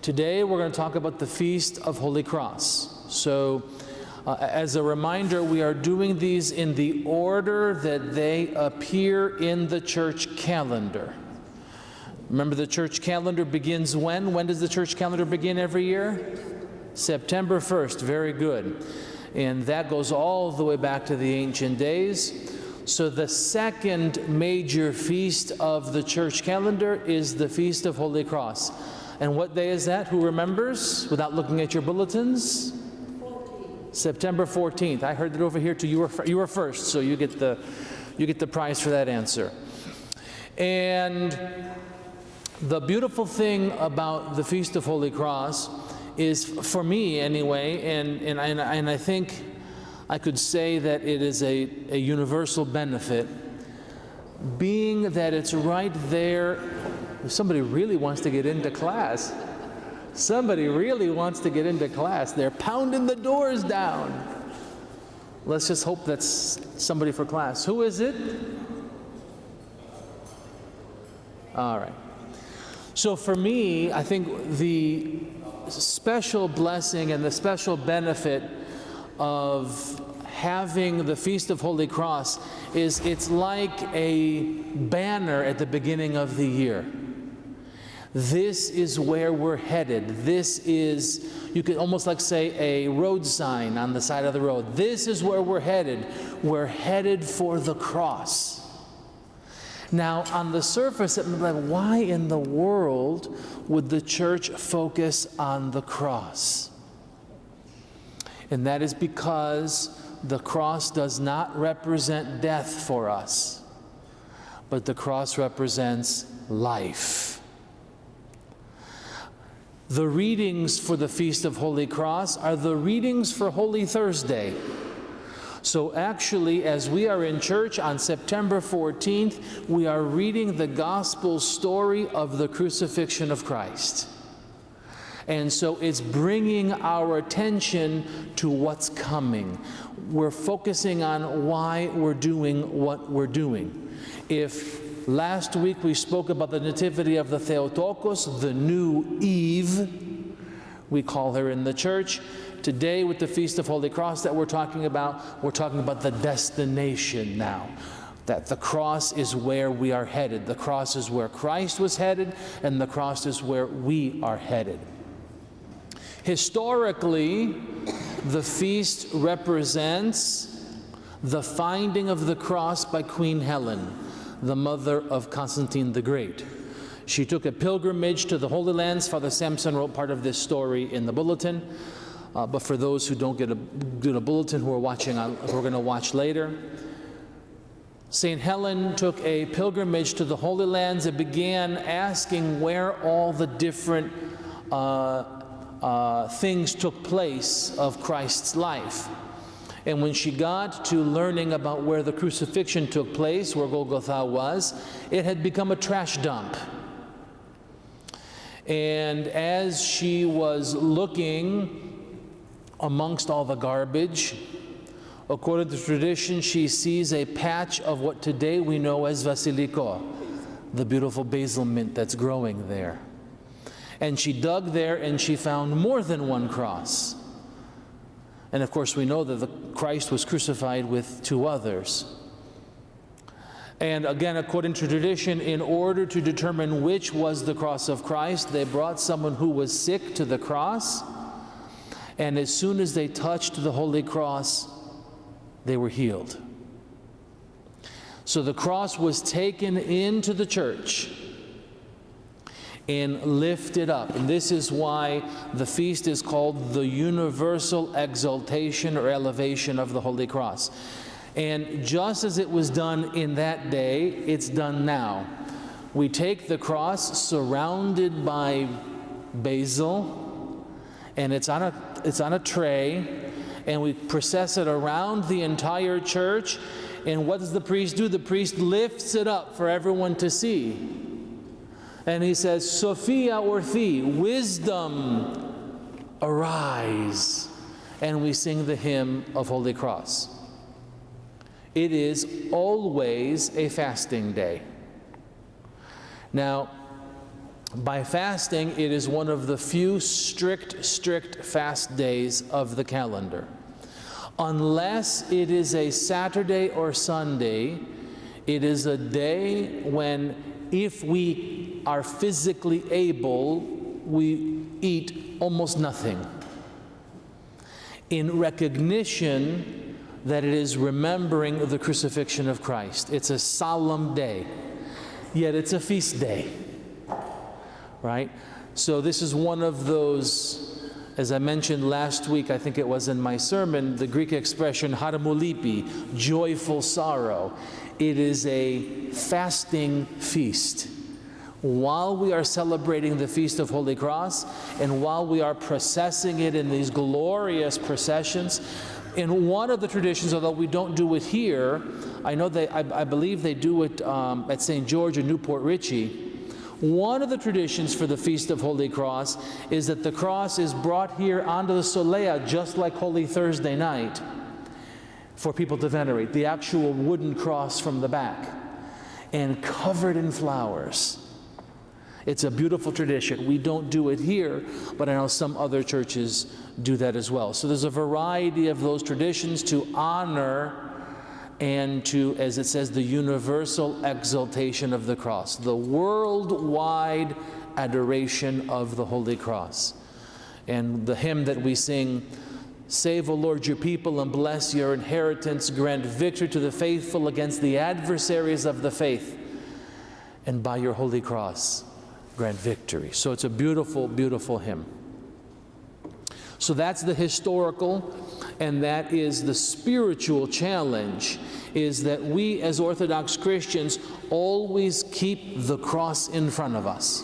Today we're going to talk about the Feast of Holy Cross. So as a reminder, we are doing these in the order that they appear in the church calendar. Remember, the church calendar begins when? When does the church calendar begin every year? September 1st. Very good. And that goes all the way back to the ancient days. So the second major feast of the church calendar is the Feast of Holy Cross. And what day is that? Who remembers without looking at your bulletins? 14th. September 14th. I heard it over here too. You were first, so you get the prize for that answer. And the beautiful thing about the Feast of Holy Cross is, for me anyway, and I think I could say that it is a universal benefit, being that it's right there. If somebody really wants to get into class, somebody really wants to get into class, they're pounding the doors down. Let's just hope that's somebody for class. Who is it? All right. So for me, I think the special blessing and the special benefit of having the Feast of Holy Cross is it's like a banner at the beginning of the year. This is where we're headed. This is, you could almost like say, a road sign on the side of the road. This is where we're headed. We're headed for the cross. Now, on the surface, it would be like, why in the world would the church focus on the cross? And that is because the cross does not represent death for us, but the cross represents life. The readings for the Feast of Holy Cross are the readings for Holy Thursday. So actually, as we are in church on September 14th, we are reading the gospel story of the crucifixion of Christ. And so it's bringing our attention to what's coming. We're focusing on why we're doing what we're doing. If last week we spoke about the nativity of the Theotokos, the new Eve, we call her in the church. Today, with the Feast of Holy Cross that we're talking about the destination now. That the cross is where we are headed. The cross is where Christ was headed, and the cross is where we are headed. Historically, the feast represents the finding of the cross by Queen Helen, the mother of Constantine the Great. She took a pilgrimage to the Holy Lands. Father Samson wrote part of this story in the bulletin. But for those who don't get a bulletin, who are watching, who are going to watch later, St. Helen took a pilgrimage to the Holy Lands and began asking where all the different things took place of Christ's life. And when she got to learning about where the crucifixion took place, where Golgotha was, it had become a trash dump. And as she was looking amongst all the garbage, according to tradition, she sees a patch of what today we know as Vasiliko, the beautiful basil mint that's growing there. And she dug there and she found more than one cross. And of course we know that Christ was crucified with two others. And again, according to tradition, in order to determine which was the cross of Christ, they brought someone who was sick to the cross. And as soon as they touched the Holy Cross, they were healed. So the cross was taken into the church and lifted up. And this is why the feast is called the universal exaltation or elevation of the Holy Cross. And just as it was done in that day, it's done now. We take the cross surrounded by basil, and it's on a tray, and we process it around the entire church. And what does the priest do? The priest lifts it up for everyone to see. And he says, Sophia Orthi, wisdom, arise. And we sing the hymn of Holy Cross. It is always a fasting day. Now, By fasting, it is one of the few strict fast days of the calendar. Unless it is a Saturday or Sunday, it is a day when, if we are physically able, we eat almost nothing, in recognition that it is remembering the crucifixion of Christ. It's a solemn day, yet it's a feast day, right? So this is one of those, as I mentioned last week, I think it was in my sermon, the Greek expression haramulipi, joyful sorrow. It is a fasting feast. While we are celebrating the Feast of Holy Cross, and while we are processing it in these glorious processions, in one of the traditions, although we don't do it here, I know I believe they do it at St. George in Newport Richey. One of the traditions for the Feast of Holy Cross is that the cross is brought here onto the solea, just like Holy Thursday night, for people to venerate, the actual wooden cross from the back, and covered in flowers. It's a beautiful tradition. We don't do it here, but I know some other churches do that as well. So there's a variety of those traditions to honor and to, as it says, the universal exaltation of the cross, the worldwide adoration of the Holy Cross. And the hymn that we sing, "Save, O Lord, your people, and bless your inheritance. Grant victory to the faithful against the adversaries of the faith. And by your holy cross, grant victory." So it's a beautiful, beautiful hymn. So that's the historical, and that is the spiritual challenge, is that we as Orthodox Christians always keep the cross in front of us.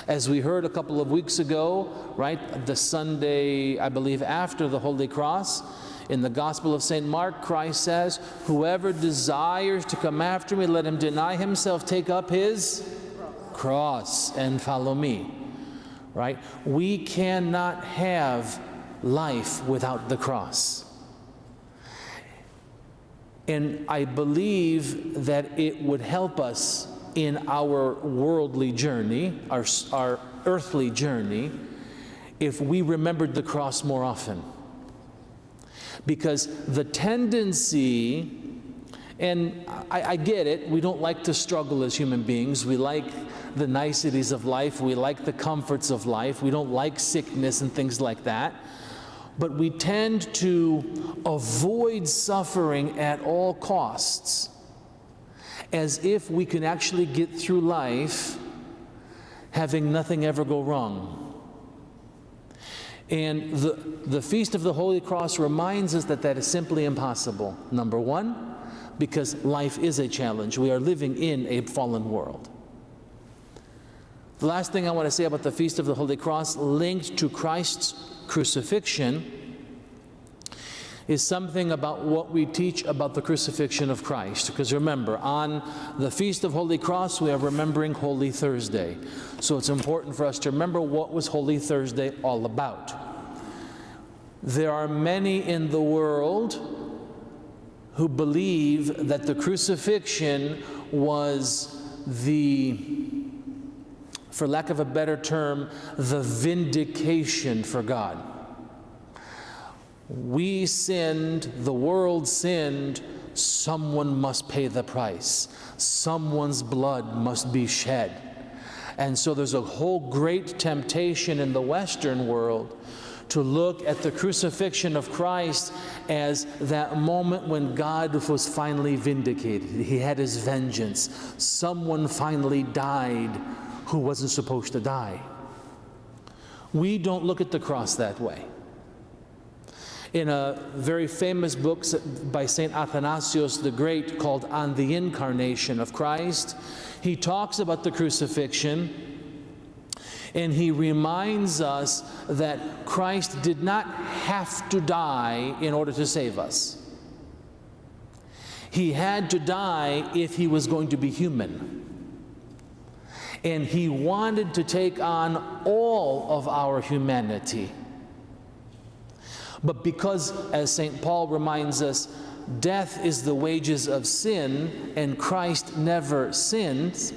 As we heard a couple of weeks ago, right, the Sunday, I believe, after the Holy Cross, in the Gospel of St. Mark, Christ says, "Whoever desires to come after me, let him deny himself, take up his cross, and follow me." Right? We cannot have life without the cross. And I believe that it would help us in our worldly journey, our earthly journey, if we remembered the cross more often. Because the tendency, and I get it, we don't like to struggle as human beings. We like the niceties of life. We like the comforts of life. We don't like sickness and things like that. But we tend to avoid suffering at all costs, as if we can actually get through life having nothing ever go wrong. And the Feast of the Holy Cross reminds us that that is simply impossible. Number one, because life is a challenge. We are living in a fallen world. The last thing I want to say about the Feast of the Holy Cross, linked to Christ's crucifixion, is something about what we teach about the crucifixion of Christ. Because remember, on the Feast of Holy Cross, we are remembering Holy Thursday. So it's important for us to remember what was Holy Thursday all about. There are many in the world who believe that the crucifixion was for lack of a better term, the vindication for God. We sinned, the world sinned, someone must pay the price. Someone's blood must be shed. And so there's a whole great temptation in the Western world to look at the crucifixion of Christ as that moment when God was finally vindicated. He had his vengeance. Someone finally died who wasn't supposed to die. We don't look at the cross that way. In a very famous book by St. Athanasius the Great called On the Incarnation of Christ, he talks about the crucifixion, and he reminds us that Christ did not have to die in order to save us. He had to die if he was going to be human. And he wanted to take on all of our humanity. But because, as St. Paul reminds us, death is the wages of sin, and Christ never sinned,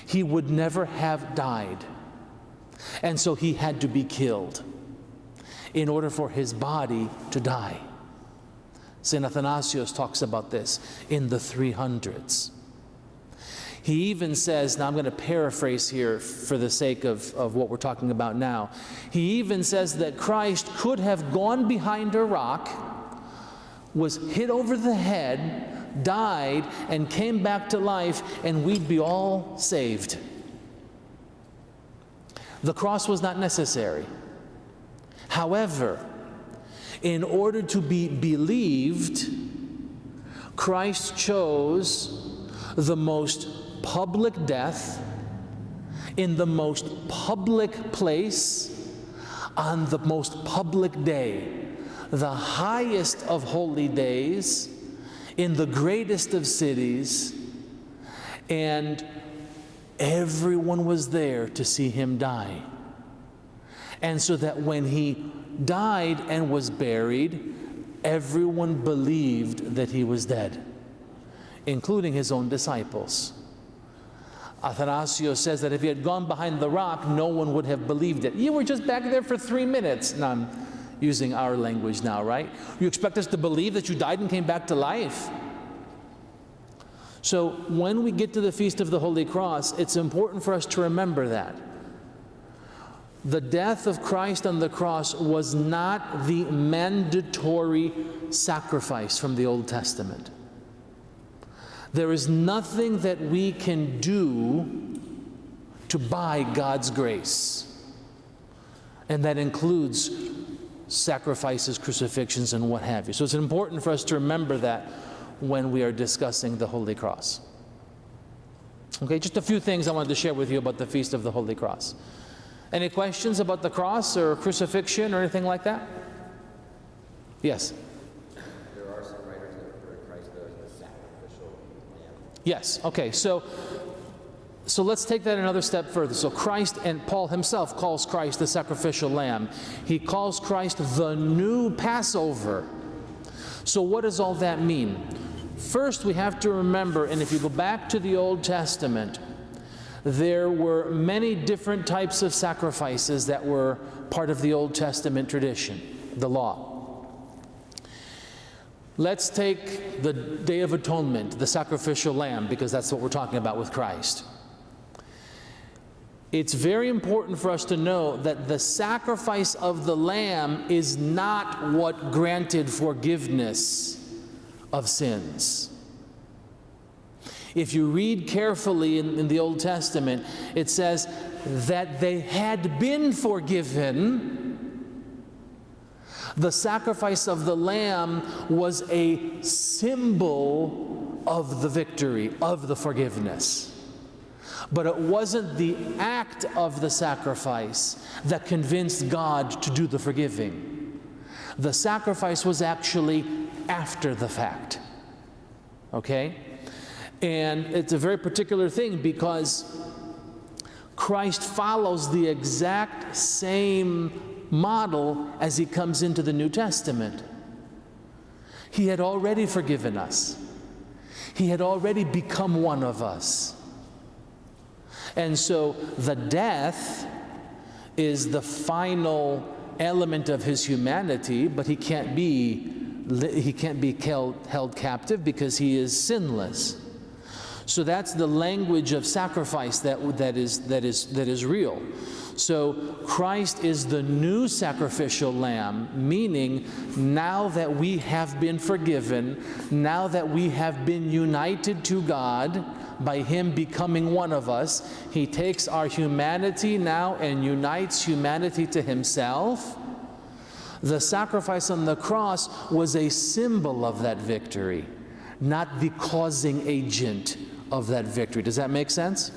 He would never have died. And so he had to be killed in order for his body to die. St. Athanasius talks about this in the 300s. He even says, now I'm going to paraphrase here for the sake of what we're talking about now. He even says that Christ could have gone behind a rock, was hit over the head, died, and came back to life, and we'd be all saved. The cross was not necessary. However, in order to be believed, Christ chose the most public death in the most public place on the most public day, the highest of holy days, in the greatest of cities, and everyone was there to see him die. And so that when he died and was buried, everyone believed that he was dead, including his own disciples. Athanasius says that if he had gone behind the rock, no one would have believed it. You were just back there for 3 minutes. Now I'm using our language now, right? You expect us to believe that you died and came back to life? So when we get to the Feast of the Holy Cross, it's important for us to remember that. The death of Christ on the cross was not the mandatory sacrifice from the Old Testament. There is nothing that we can do to buy God's grace. And that includes sacrifices, crucifixions, and what have you. So it's important for us to remember that when we are discussing the Holy Cross. Okay, just a few things I wanted to share with you about the Feast of the Holy Cross. Any questions about the cross or crucifixion or anything like that? Yes? There are some writers that refer to Christ as the sacrificial lamb. Yes, okay, so let's take that another step further. So Christ, and Paul himself calls Christ the sacrificial lamb. He calls Christ the new Passover. So what does all that mean? First, we have to remember, and if you go back to the Old Testament, there were many different types of sacrifices that were part of the Old Testament tradition, the law. Let's take the Day of Atonement, the sacrificial lamb, because that's what we're talking about with Christ. It's very important for us to know that the sacrifice of the lamb is not what granted forgiveness of sins. If you read carefully in the Old Testament, it says that they had been forgiven. The sacrifice of the lamb was a symbol of the victory, of the forgiveness. But it wasn't the act of the sacrifice that convinced God to do the forgiving. The sacrifice was actually after the fact. Okay? And it's a very particular thing because Christ follows the exact same model as he comes into the New Testament. He had already forgiven us. He had already become one of us. And so the death is the final element of his humanity, but he can't be held captive because he is sinless. So that's the language of sacrifice that is real. So Christ is the new sacrificial lamb, meaning now that we have been forgiven, now that we have been united to God by him becoming one of us, he takes our humanity now and unites humanity to himself. The sacrifice on the cross was a symbol of that victory, not the causing agent of that victory. Does that make sense?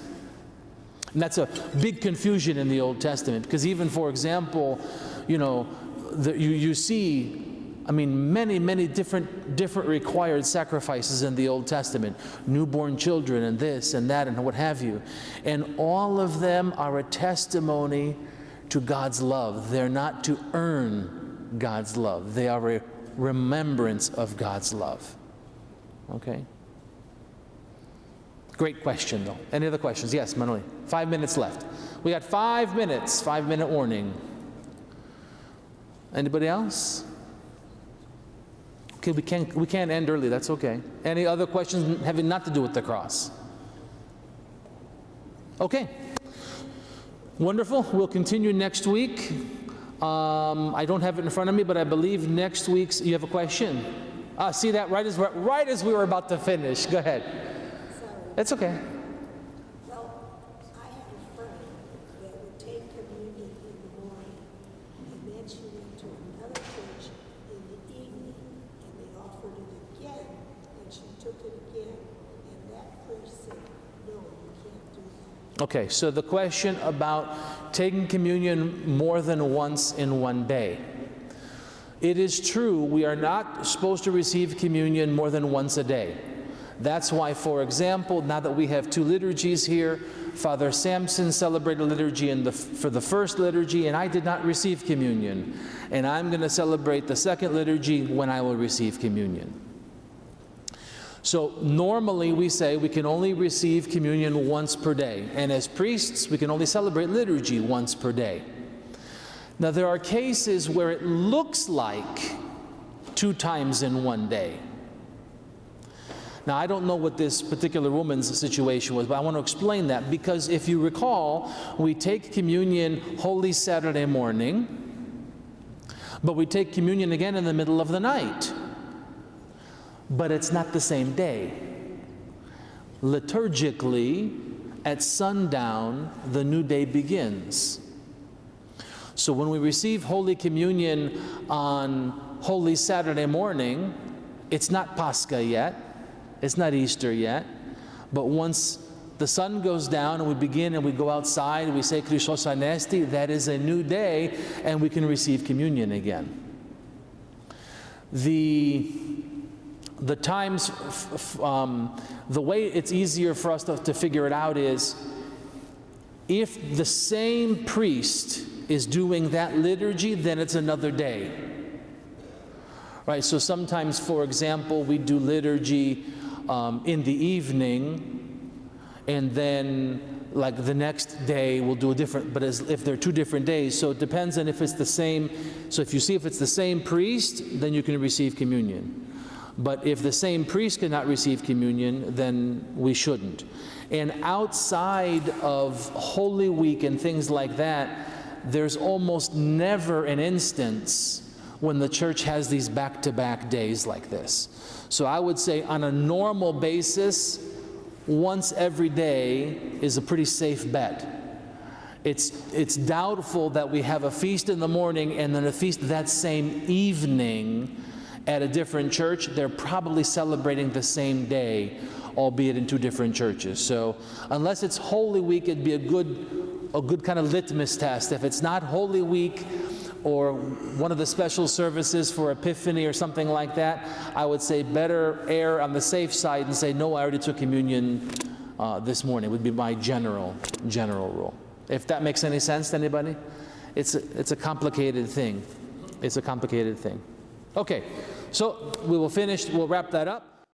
And that's a big confusion in the Old Testament, because even, for example, you see, many different required sacrifices in the Old Testament, newborn children and this and that and what have you. And all of them are a testimony to God's love. They're not to earn God's love. They are a remembrance of God's love. Okay? Great question, though. Any other questions? Yes, Manoli. 5 minutes left. We got 5 minutes, 5-minute warning. Anybody else? Okay, we can't end early, that's okay. Any other questions having not to do with the cross? Okay. Wonderful. We'll continue next week. I don't have it in front of me, but I believe next week's, you have a question? See that right as we were about to finish. Go ahead. Sorry. It's okay. Well, I had a friend that would take communion in the morning, and then she went to another church in the evening, and they offered it again, and she took it again, and that priest said, no, you can't do that. Okay, so the question about taking communion more than once in one day. It is true, we are not supposed to receive communion more than once a day. That's why, for example, now that we have 2 liturgies here, Father Samson celebrated liturgy for the first liturgy, and I did not receive communion. And I'm going to celebrate the second liturgy when I will receive communion. So normally we say we can only receive communion once per day. And as priests, we can only celebrate liturgy once per day. Now there are cases where it looks like 2 times in one day. Now I don't know what this particular woman's situation was, but I want to explain that, because if you recall, we take communion Holy Saturday morning, but we take communion again in the middle of the night. But it's not the same day. Liturgically, at sundown, the new day begins. So when we receive Holy Communion on Holy Saturday morning, it's not Pascha yet, it's not Easter yet, but once the sun goes down and we begin and we go outside and we say Christos Anesti, that is a new day, and we can receive communion again. The times, the way it's easier for us to figure it out is if the same priest is doing that liturgy, then it's another day. Right, so sometimes, for example, we do liturgy in the evening, and then like the next day we'll do a different, but if they're 2 different days, so it depends on if it's the same. So if you see if it's the same priest, then you can receive communion. But if the same priest cannot receive communion, then we shouldn't. And outside of Holy Week and things like that, there's almost never an instance when the church has these back-to-back days like this. So I would say on a normal basis, once every day is a pretty safe bet. It's doubtful that we have a feast in the morning and then a feast that same evening at a different church. They're probably celebrating the same day, albeit in 2 different churches. So unless it's Holy Week, it'd be a good kind of litmus test. If it's not Holy Week or one of the special services for Epiphany or something like that, I would say better err on the safe side and say, no, I already took communion this morning, would be my general rule. If that makes any sense to anybody? It's a complicated thing. It's a complicated thing. Okay, so we'll wrap that up.